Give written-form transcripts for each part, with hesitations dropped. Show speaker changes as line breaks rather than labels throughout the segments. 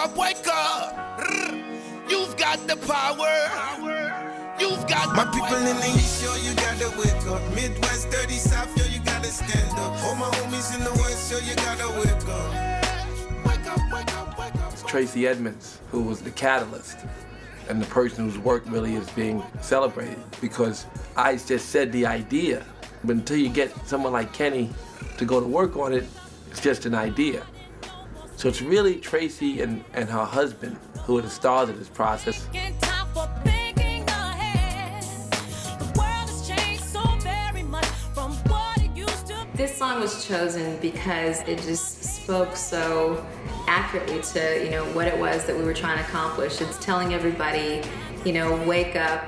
up, wake up. You've got the power. You've got
my people in the East, yo, you gotta wake up. Midwest, dirty South, yo, you gotta stand up. All my homies in the West, yo, you gotta wake up. Wake up, wake up, wake up.
It's Tracy Edmonds, who was the catalyst and the person whose work really is being celebrated, because I just said the idea, but until you get someone like Kenny to go to work on it, it's just an idea. So it's really Tracy and her husband who are the stars of this process.
This song was chosen because it just spoke so accurately to, what it was that we were trying to accomplish. It's telling everybody, wake up,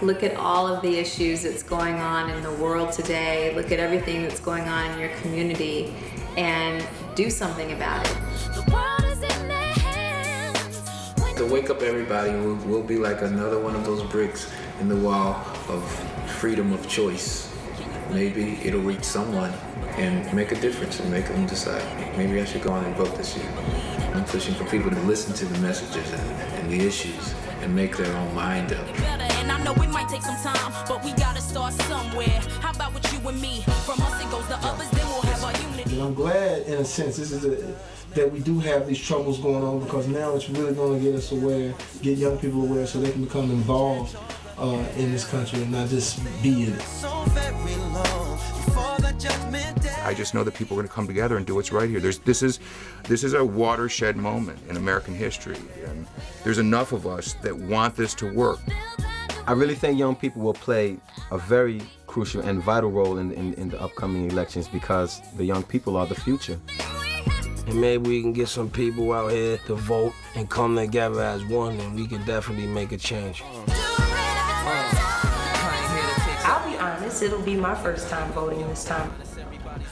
look at all of the issues that's going on in the world today, look at everything that's going on in your community, and do something about it.
The world is in their hands.
To wake up everybody will be like another one of those bricks in the wall of freedom of choice. Maybe it'll reach someone and make a difference and make them decide, maybe I should go on and vote this year. I'm pushing for people to listen to the messages and the issues and make their own mind up.
And I know it might take some time, but we gotta start somewhere. How about with you and me? From us it goes to others, then we'll have our unity.
And I'm glad, in a sense, that we do have these troubles going on, because now it's really going to get us aware, get young people aware, so they can become involved in this country and not just be in it.
I just know that people are going to come together and do what's right here. This is a watershed moment in American history, and there's enough of us that want this to work.
I really think young people will play a very crucial and vital role in the upcoming elections, because the young people are the future.
And maybe we can get some people out here to vote and come together as one, and we can definitely make a change.
I'll be honest, it'll be my first time voting this time.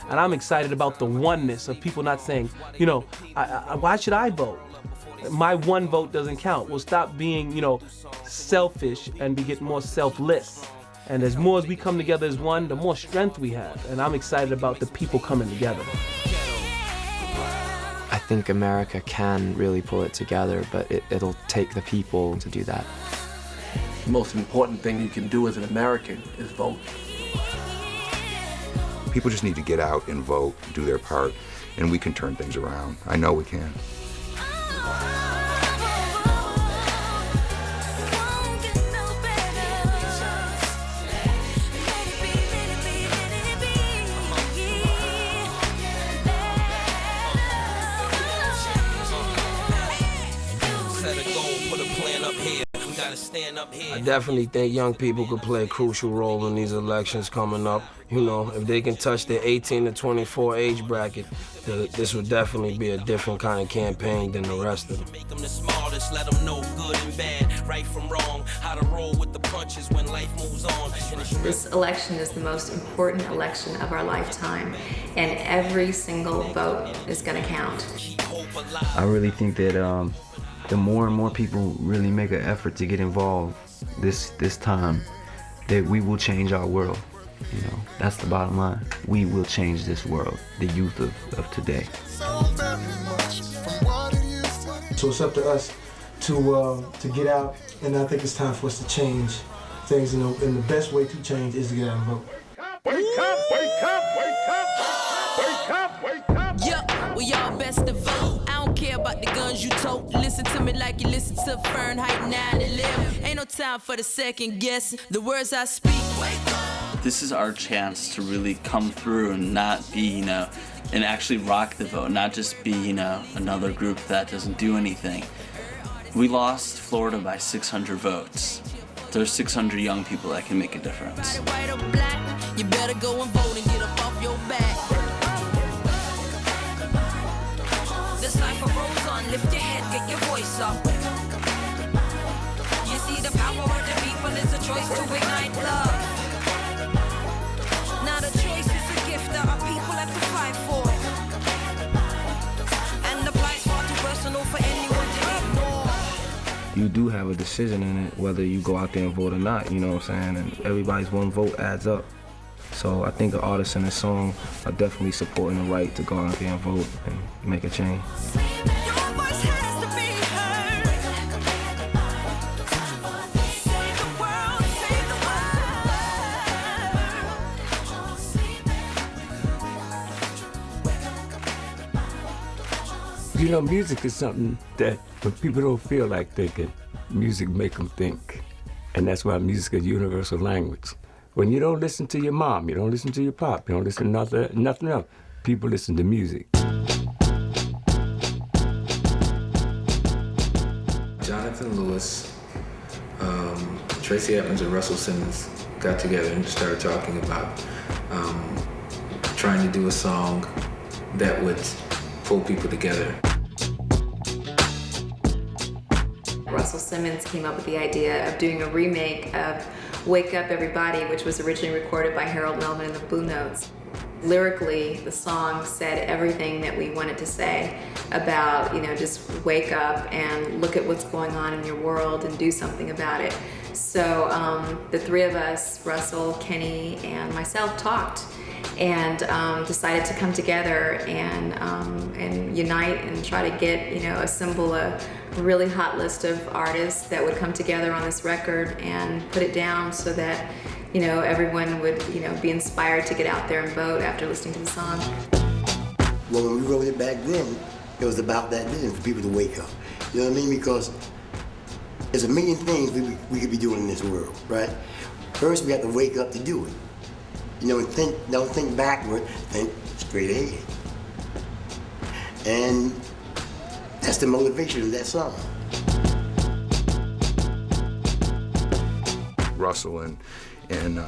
And I'm excited about the oneness of people not saying, why should I vote? My one vote doesn't count. We'll stop being, selfish and be getting more selfless. And as more as we come together as one, the more strength we have. And I'm excited about the people coming together.
I think America can really pull it together, but it'll take the people to do that.
The most important thing you can do as an American is vote.
People just need to get out and vote, do their part, and we can turn things around. I know we can.
I definitely think young people could play a crucial role in these elections coming up. If they can touch the 18 to 24 age bracket, this would definitely be a different kind of campaign than the rest of them.
Make them the smartest, let them know good and bad, right from wrong, how to roll with the punches when life moves on.
This election is the most important election of our lifetime, and every single vote is going to count.
I really think that the more and more people really make an effort to get involved this time, that we will change our world. That's the bottom line. We will change this world, the youth of today.
So it's up to us to get out, and I think it's time for us to change things, and the best way to change is to get out and vote.
Wake up, wake up, wake up, wake up, wake up. Yeah, we all best to vote. I don't care about the guns you tote. Listen to me like you listen to Fahrenheit 9/11. Ain't no time for the second guess. The words I speak, wake up.
This is our chance to really come through and not be, and actually rock the vote, not just be, another group that doesn't do anything. We lost Florida by 600 votes. There's 600 young people that can make a difference.
White or black, you better go and vote and get up off your back. This life rolls on, lift your head, get your voice up. You see the power of the people, it's a choice to ignite love. Now the choice is a gift that our people have to fight for. And the price far too personal for anyone to ignore.
You do have a decision in it, whether you go out there and vote or not, you know what I'm saying? And everybody's one vote adds up. So I think the artists in this song are definitely supporting the right to go out there and vote and make a change.
Your voice has to be
You know, music is something that when people don't feel like thinking, music make them think. And that's why music is a universal language. When you don't listen to your mom, you don't listen to your pop, you don't listen to nothing else, people listen to music.
Jonathan Lewis, Tracy Edmonds and Russell Simmons got together and started talking about trying to do a song that would pull people together.
Russell Simmons came up with the idea of doing a remake of Wake Up Everybody, which was originally recorded by Harold Melvin and the Blue Notes. Lyrically, the song said everything that we wanted to say about, you know, just wake up and look at what's going on in your world and do something about it. So the three of us, Russell, Kenny, and myself, talked and decided to come together and unite and try to get, you know, assemble a really hot list of artists that would come together on this record and put it down so that, you know, everyone would, you know, be inspired to get out there and vote after listening to the song.
Well, when we wrote it back then, it was about that then, for people to wake up. You know what I mean? Because there's a million things we could be doing in this world, right? First, we have to wake up to do it. You know, and don't think backward, think straight ahead. And that's the motivation of that song.
Russell and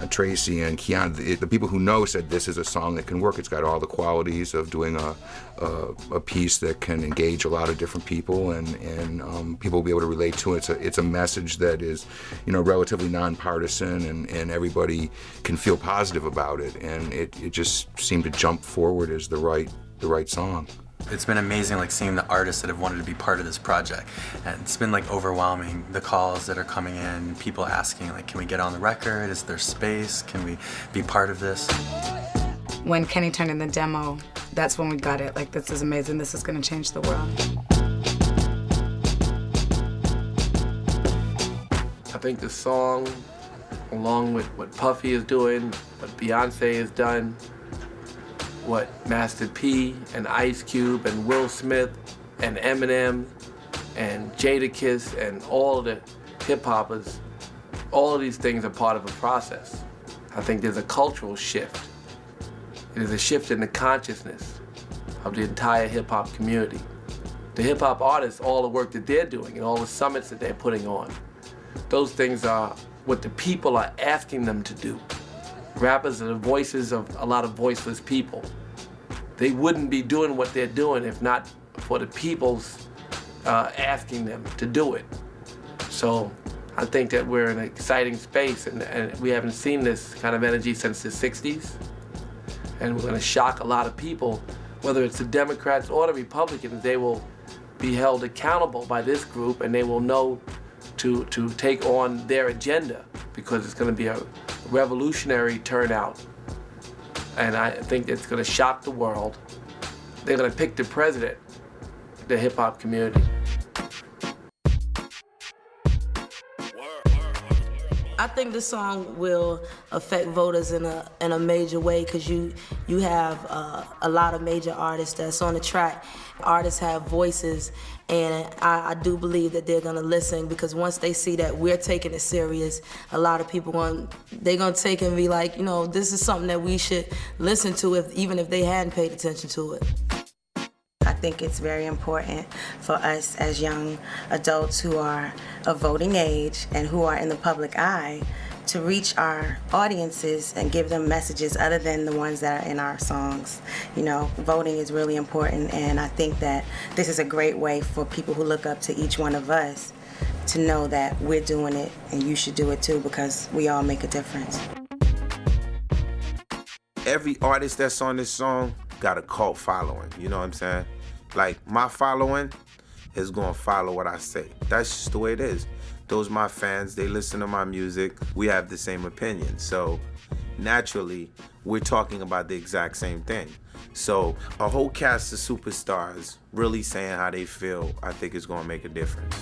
Tracy and Keanu, the people who know said this is a song that can work. It's got all the qualities of doing a piece that can engage a lot of different people and people will be able to relate to it. It's a message that is, you know, relatively nonpartisan and everybody can feel positive about it. And it just seemed to jump forward as the right song.
It's been amazing, like, seeing the artists that have wanted to be part of this project. And it's been, like, overwhelming, the calls that are coming in, people asking, like, can we get on the record? Is there space? Can we be part of this?
When Kenny turned in the demo, that's when we got it. Like, this is amazing. This is going to change the world.
I think the song, along with what Puffy is doing, what Beyonce has done, what Master P and Ice Cube and Will Smith and Eminem and Jadakiss and all of the hip-hoppers, all of these things are part of a process. I think there's a cultural shift. There's a shift in the consciousness of the entire hip-hop community. The hip-hop artists, all the work that they're doing and all the summits that they're putting on, those things are what the people are asking them to do. Rappers are the voices of a lot of voiceless people. They wouldn't be doing what they're doing if not for the people's asking them to do it. So I think that we're in an exciting space and we haven't seen this kind of energy since the 60s. And we're gonna shock a lot of people, whether it's the Democrats or the Republicans. They will be held accountable by this group and they will know to take on their agenda because it's gonna be a revolutionary turnout, and I think it's going to shock the world. They're going to pick the president, the hip-hop community.
I think this song will affect voters in a major way because you have a lot of major artists that's on the track. Artists have voices, and I do believe that they're gonna listen because once they see that we're taking it serious, a lot of people they're gonna take it and be like, you know, this is something that we should listen to even if they hadn't paid attention to it.
I think it's very important for us as young adults who are of voting age and who are in the public eye to reach our audiences and give them messages other than the ones that are in our songs. You know, voting is really important, and I think that this is a great way for people who look up to each one of us to know that we're doing it and you should do it too because we all make a difference.
Every artist that's on this song got a cult following, you know what I'm saying? Like, my following is gonna follow what I say. That's just the way it is. Those are my fans, they listen to my music, we have the same opinion. So naturally, we're talking about the exact same thing. So a whole cast of superstars really saying how they feel, I think is gonna make a difference.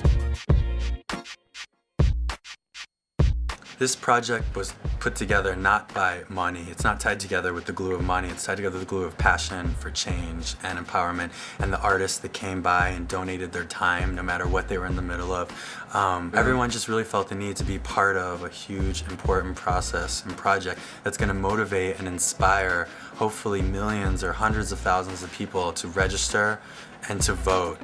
This project was put together not by money. It's not tied together with the glue of money. It's tied together with the glue of passion for change and empowerment, and the artists that came by and donated their time no matter what they were in the middle of. Everyone just really felt the need to be part of a huge, important process and project that's going to motivate and inspire hopefully millions or hundreds of thousands of people to register and to vote.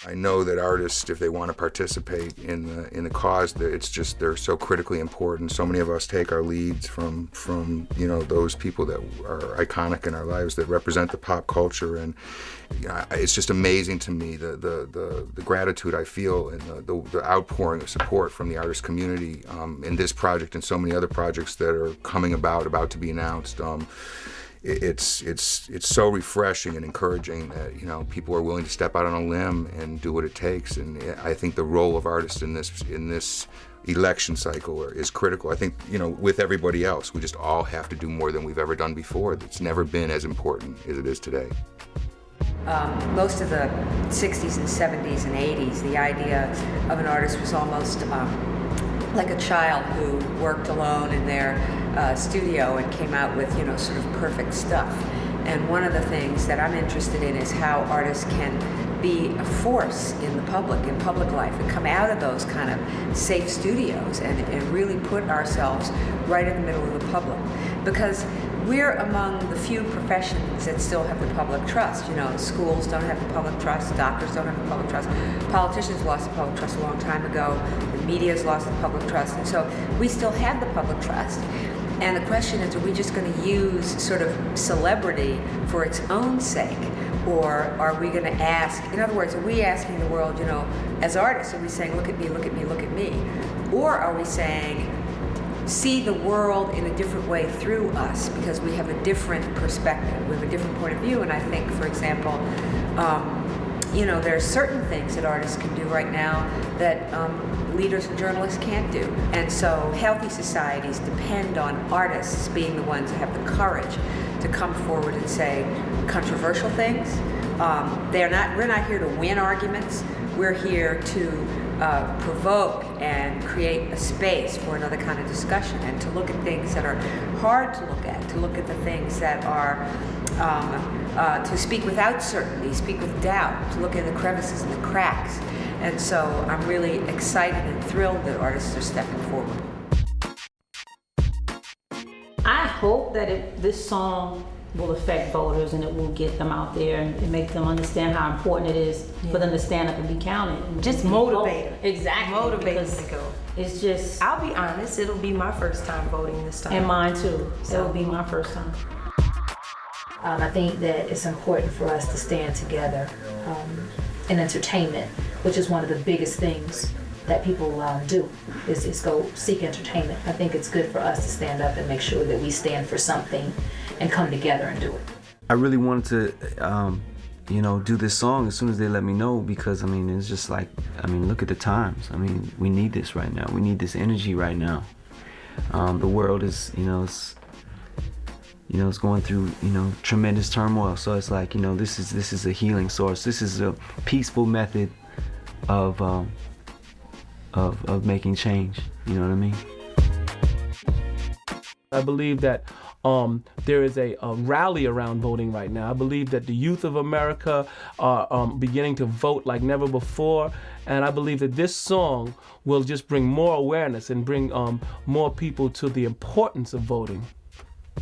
I know that artists, if they want to participate in the cause, that it's just they're so critically important. So many of us take our leads from those people that are iconic in our lives, that represent the pop culture, and it's just amazing to me the gratitude I feel and the outpouring of support from the artist community in this project and so many other projects that are coming about to be announced. It's so refreshing and encouraging that people are willing to step out on a limb and do what it takes. And I think the role of artists in this election cycle is critical. I think with everybody else, we just all have to do more than we've ever done before. It's never been as important as it is today.
Most of the 60s and 70s and 80s, the idea of an artist was almost like a child who worked alone in their studio and came out with, sort of perfect stuff. And one of the things that I'm interested in is how artists can be a force in public life, and come out of those kind of safe studios and really put ourselves right in the middle of the public. Because we're among the few professions that still have the public trust. Schools don't have the public trust, doctors don't have the public trust, politicians lost the public trust a long time ago, the media's lost the public trust, and so we still have the public trust. And the question is, are we just going to use sort of celebrity for its own sake? Or are we going to ask, in other words, are we asking the world, as artists, are we saying, look at me, look at me, look at me? Or are we saying, see the world in a different way through us, because we have a different perspective, we have a different point of view? And I think, for example, there are certain things that artists can do right now that leaders and journalists can't do. And so healthy societies depend on artists being the ones that have the courage to come forward and say controversial things. We're not here to win arguments. We're here to provoke and create a space for another kind of discussion, and to look at things that are hard to look at, to look at the things that are, to speak without certainty, speak with doubt, to look in the crevices and the cracks. And so I'm really excited and thrilled that artists are stepping forward.
I hope that this song will affect voters, and it will get them out there and make them understand how important it is for them to stand up and be counted. And
just motivate them.
Exactly.
Motivate them to go.
It's just...
I'll be honest, it'll be my first time voting this time.
And mine too. So it'll be my first time.
I think that it's important for us to stand together in entertainment, which is one of the biggest things that people do, is go seek entertainment. I think it's good for us to stand up and make sure that we stand for something and come together and do it.
I really wanted to, do this song as soon as they let me know, because, it's just like, look at the times. We need this right now. We need this energy right now. The world is, it's going through, tremendous turmoil. So it's like, this is a healing source. This is a peaceful method of making change. You know what I mean?
I believe that there is a rally around voting right now. I believe that the youth of America are beginning to vote like never before. And I believe that this song will just bring more awareness and bring more people to the importance of voting.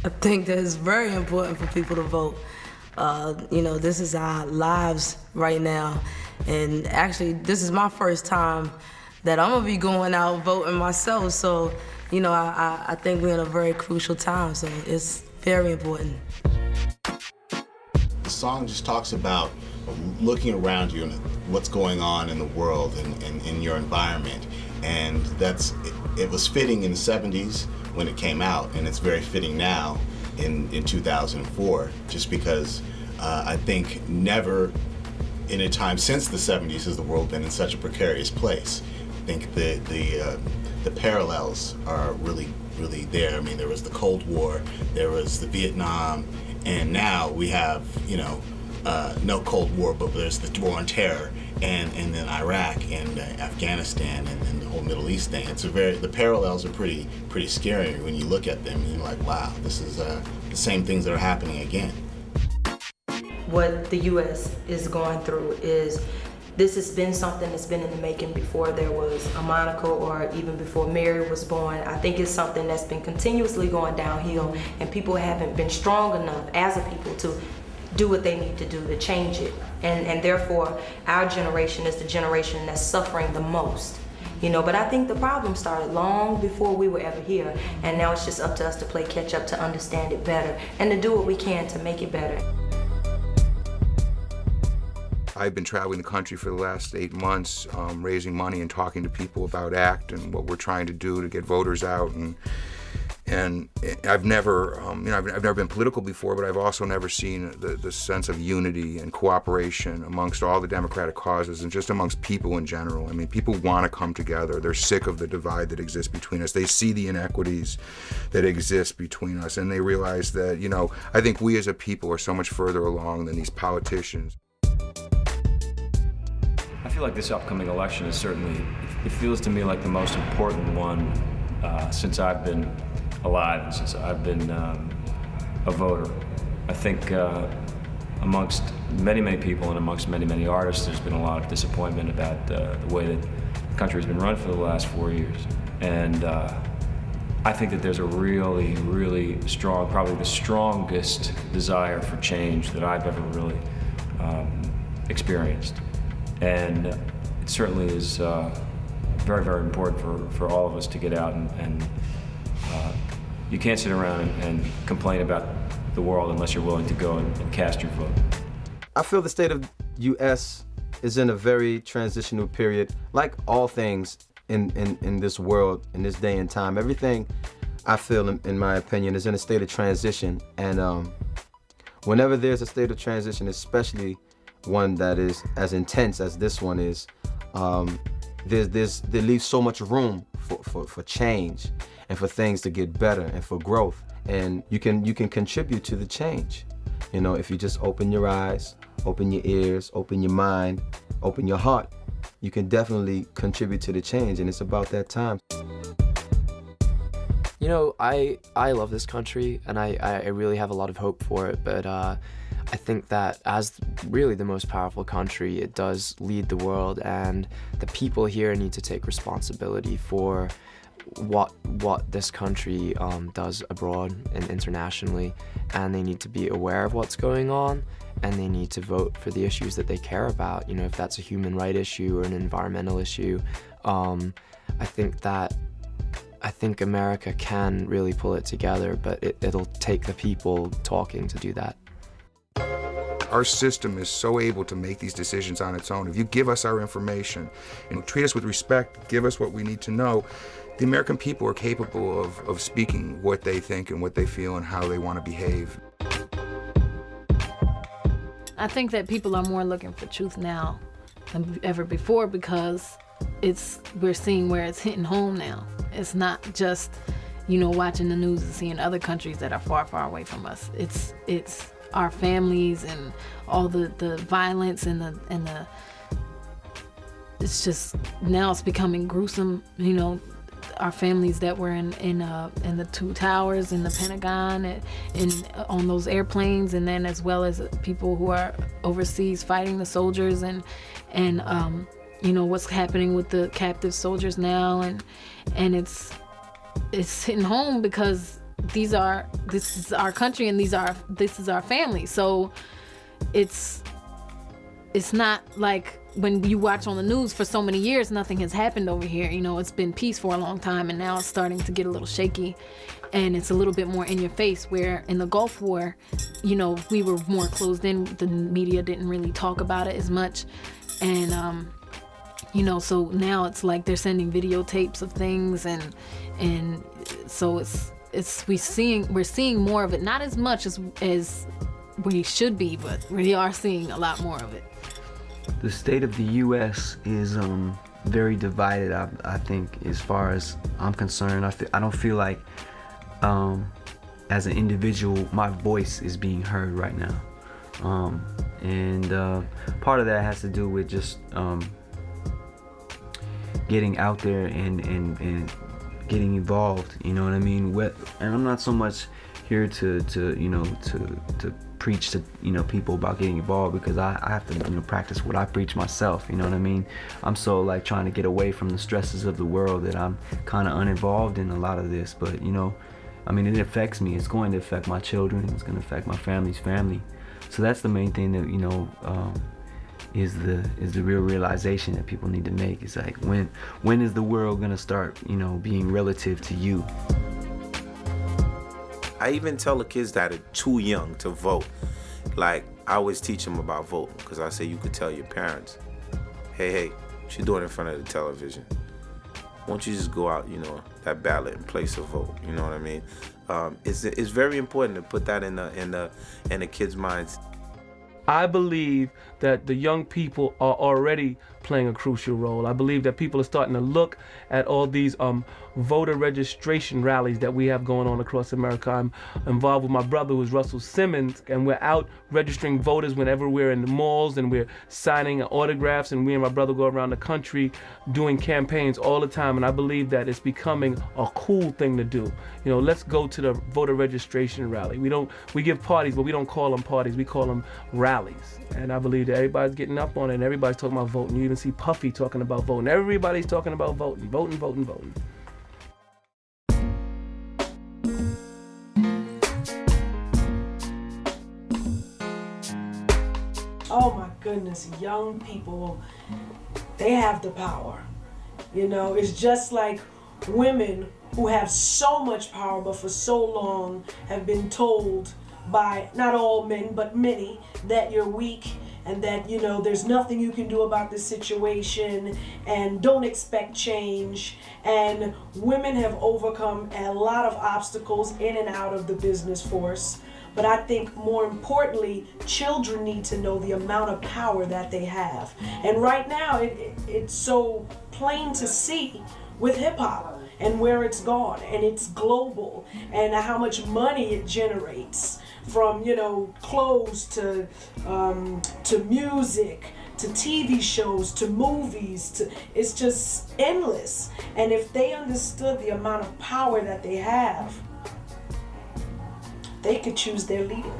I think that it's very important for people to vote. This is our lives right now. And actually, this is my first time that I'm gonna be going out voting myself. So, I think we're in a very crucial time. So it's very important.
The song just talks about looking around you and what's going on in the world and in your environment. And it was fitting in the 70s when it came out, and it's very fitting now in 2004, just because I think never in a time since the 70s has the world been in such a precarious place. I think the parallels are really, really there. There was the Cold War, there was the Vietnam, and now we have, no Cold War, but there's the war on terror, and then Iraq and Afghanistan and the whole Middle East thing. The parallels are pretty scary when you look at them, and you're like, wow, this is the same things that are happening again.
What the U.S. is going through is, this has been something that's been in the making before there was a Monica, or even before Mary was born. I think it's something that's been continuously going downhill, and people haven't been strong enough as a people to do what they need to do to change it. And therefore, our generation is the generation that's suffering the most. But I think the problem started long before we were ever here, and now it's just up to us to play catch up, to understand it better, and to do what we can to make it better.
I've been traveling the country for the last 8 months, raising money and talking to people about ACT and what we're trying to do to get voters out. And I've never, I've never been political before, but I've also never seen the sense of unity and cooperation amongst all the democratic causes and just amongst people in general. I mean, people want to come together. They're sick of the divide that exists between us. They see the inequities that exist between us, and they realize that, I think we as a people are so much further along than these politicians.
I feel like this upcoming election is certainly, it feels to me like the most important one since I've been alive, and since I've been a voter. I think amongst many people and amongst many artists, there's been a lot of disappointment about the way that the country has been run for the last 4 years. And I think that there's a really strong, probably the strongest desire for change that I've ever really experienced. And it certainly is very important for all of us to get out and you can't sit around and complain about the world unless you're willing to go and cast your vote.
I feel the state of U.S. is in a very transitional period. Like all things in this world, in this day and time, everything I feel, in my opinion, is in a state of transition. And whenever there's a state of transition, especially one that is as intense as this one is, there leaves so much room for change and for things to get better and for growth. And you can contribute to the change, if you just open your eyes, open your ears, open your mind, open your heart. You can definitely contribute to the change, and it's about that time.
I love this country, and I really have a lot of hope for it, but I think that as really the most powerful country, it does lead the world, and the people here need to take responsibility for what this country does abroad and internationally, and they need to be aware of what's going on, and they need to vote for the issues that they care about. If that's a human right issue or an environmental issue, I think America can really pull it together, but it'll take the people talking to do that.
Our system is so able to make these decisions on its own. If you give us our information and treat us with respect, give us what we need to know, the American people are capable of speaking what they think and what they feel and how they want to behave.
I think that people are more looking for truth now than ever before, because we're seeing where it's hitting home now. It's not just, watching the news and seeing other countries that are far away from us. It's our families and all the violence and the it's just, now it's becoming gruesome. Our families that were in the two towers in the Pentagon and on those airplanes, and then as well as people who are overseas fighting the soldiers, and what's happening with the captive soldiers now, and it's hitting home because this is our country and this is our family. So it's not like when you watch on the news for so many years, nothing has happened over here. It's been peace for a long time, and now it's starting to get a little shaky, and it's a little bit more in your face, where in the Gulf War, we were more closed in. The media didn't really talk about it as much. And, so now it's like they're sending videotapes of things, and so we're seeing more of it. Not as much as we should be, but we are seeing a lot more of it.
The state of the U.S. is very divided, I think, as far as I'm concerned. I don't feel like, as an individual, my voice is being heard right now. And part of that has to do with just getting out there and getting involved, you know what I mean? And I'm not so much here to preach to people about getting involved, because I have to practice what I preach myself, you know what I mean? I'm so like trying to get away from the stresses of the world that I'm kind of uninvolved in a lot of this, but I mean, it affects me. It's going to affect my children. It's going to affect my family's family. So that's the main thing that is the real realization that people need to make. It's like, when is the world going to start being relative to you?
I even tell the kids that are too young to vote. Like, I always teach them about voting, because I say you could tell your parents, hey, what you doing in front of the television? Why don't you just go out, that ballot and place a vote? You know what I mean? It's very important to put that in the kids' minds.
I believe that the young people are already playing a crucial role. I believe that people are starting to look at all these voter registration rallies that we have going on across America. I'm involved with my brother, who's Russell Simmons, and we're out registering voters whenever we're in the malls, and we're signing autographs, and me and my brother go around the country doing campaigns all the time. And I believe that it's becoming a cool thing to do. Let's go to the voter registration rally. We give parties, but we don't call them parties. We call them rallies. And I believe that everybody's getting up on it, and everybody's talking about voting. You even see Puffy talking about voting. Everybody's talking about voting. Voting.
Oh my goodness, young people, they have the power. It's just like women who have so much power, but for so long have been told by not all men, but many, that you're weak and that, there's nothing you can do about this situation and don't expect change. And women have overcome a lot of obstacles in and out of the business force. But I think more importantly, children need to know the amount of power that they have. And right now, it's so plain to see with hip hop and where it's gone, and it's global, and how much money it generates from, clothes to music, to TV shows, to movies, it's just endless. And if they understood the amount of power that they have, they could choose their leader.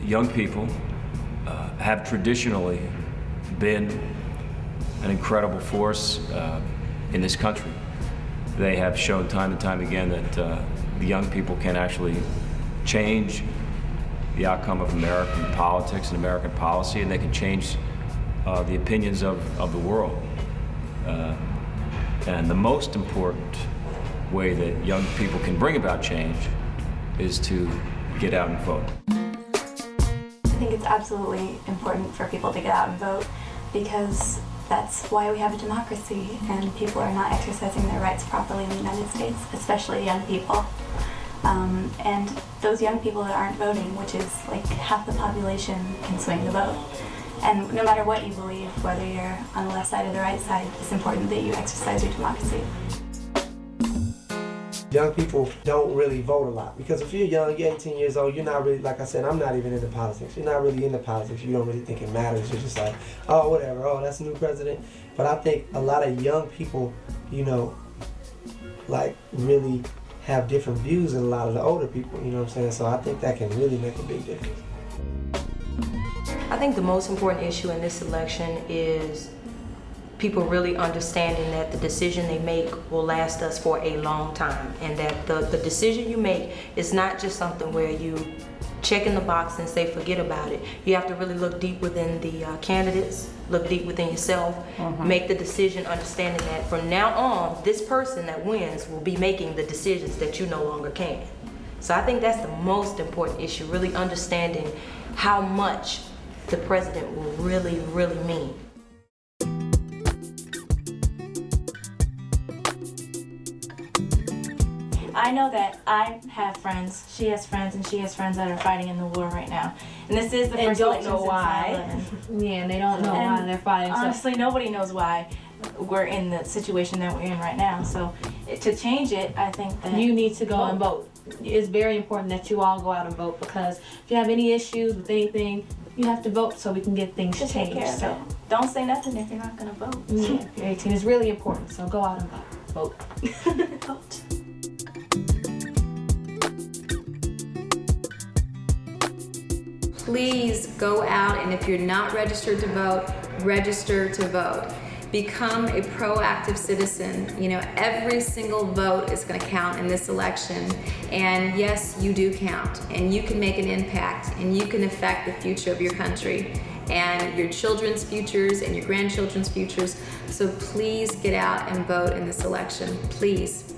Young people have traditionally been an incredible force in this country. They have shown time and time again that the young people can actually change the outcome of American politics and American policy, and they can change the opinions of the world. And the most important way that young people can bring about change is to get out and vote.
I think it's absolutely important for people to get out and vote, because that's why we have a democracy, and people are not exercising their rights properly in the United States, especially young people. And those young people that aren't voting, which is like half the population, can swing the vote. And no matter what you believe, whether you're on the left side or the right side, it's important that you exercise your democracy.
Young people don't really vote a lot, because if you're young, you're 18 years old, you're not really, like I said, I'm not even into politics. You're not really into politics. You don't really think it matters. You're just like, oh, whatever. Oh, that's a new president. But I think a lot of young people, like really have different views than a lot of the older people. You know what I'm saying? So I think that can really make a big difference.
I think the most important issue in this election is people really understanding that the decision they make will last us for a long time, and that the decision you make is not just something where you check in the box and say forget about it. You have to really look deep within the candidates, look deep within yourself, make the decision understanding that from now on, this person that wins will be making the decisions that you no longer can. So I think that's the most important issue, really understanding how much the president will really, really mean.
I know that I have friends, she has friends, and she has friends that are fighting in the war right now. And this is the first election since 9/11.
Yeah, and they don't know why they're fighting.
Honestly, nobody knows why we're in the situation that we're in right now. So to change it, I think that
you need to go and vote.
it's very important that you all go out and vote, because if you have any issues with anything, you have to vote so we can get things
To take
changed.
care of it. Don't say nothing if you're not gonna vote.
Yeah, if you're 18, it's really important. So go out and vote.
Vote.
Please go out, and if you're not registered to vote, register to vote. Become a proactive citizen. You know, every single vote is going to count in this election. And yes, you do count, and you can make an impact, and you can affect the future of your country and your children's futures and your grandchildren's futures. So please get out and vote in this election, please.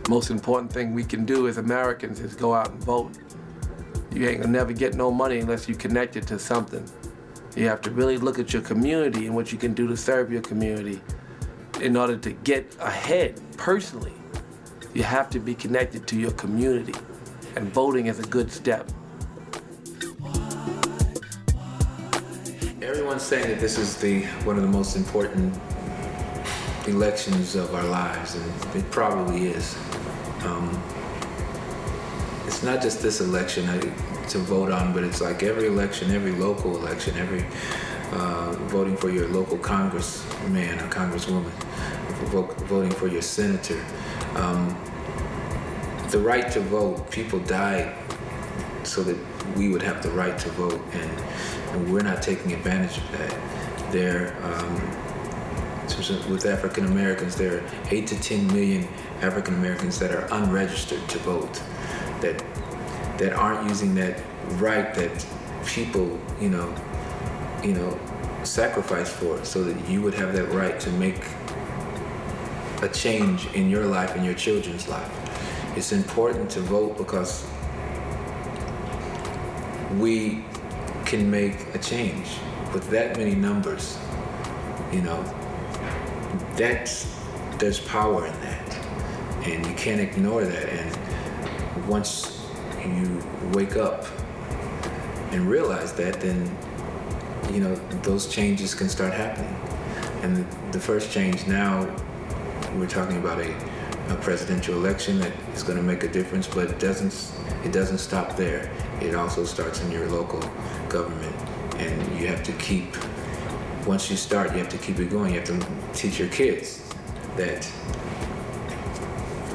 Most important thing we can do as Americans is go out and vote. You ain't gonna never get no money unless you connected to something. You have to really look at your community and what you can do to serve your community. In order to get ahead personally, you have to be connected to your community, and voting is a good step.
Everyone's saying that this is one of the most important elections of our lives, and it probably is. It's not just this election to vote on, but it's like every election, every local election, every voting for your local congressman or congresswoman, voting for your senator. The right to vote, people died so that we would have the right to vote, and we're not taking advantage of that. With African Americans, there are 8 to 10 million African Americans that are unregistered to vote, that aren't using that right that people, sacrifice for, so that you would have that right to make a change in your life and your children's life. It's important to vote because we can make a change with that many numbers. There's power in that, and you can't ignore that. And once you wake up and realize that, then those changes can start happening. And the first change now, we're talking about a presidential election that is going to make a difference, but it doesn't stop there. It also starts in your local government, and you have to keep. Once you start, you have to keep it going. You have to teach your kids that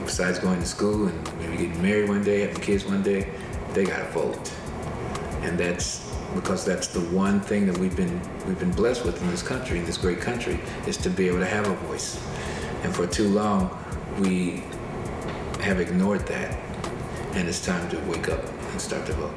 besides going to school and maybe getting married one day, having kids one day, they gotta vote. And that's because that's the one thing that we've been blessed with in this country, in this great country, is to be able to have a voice. And for too long, we have ignored that. And it's time to wake up and start to vote.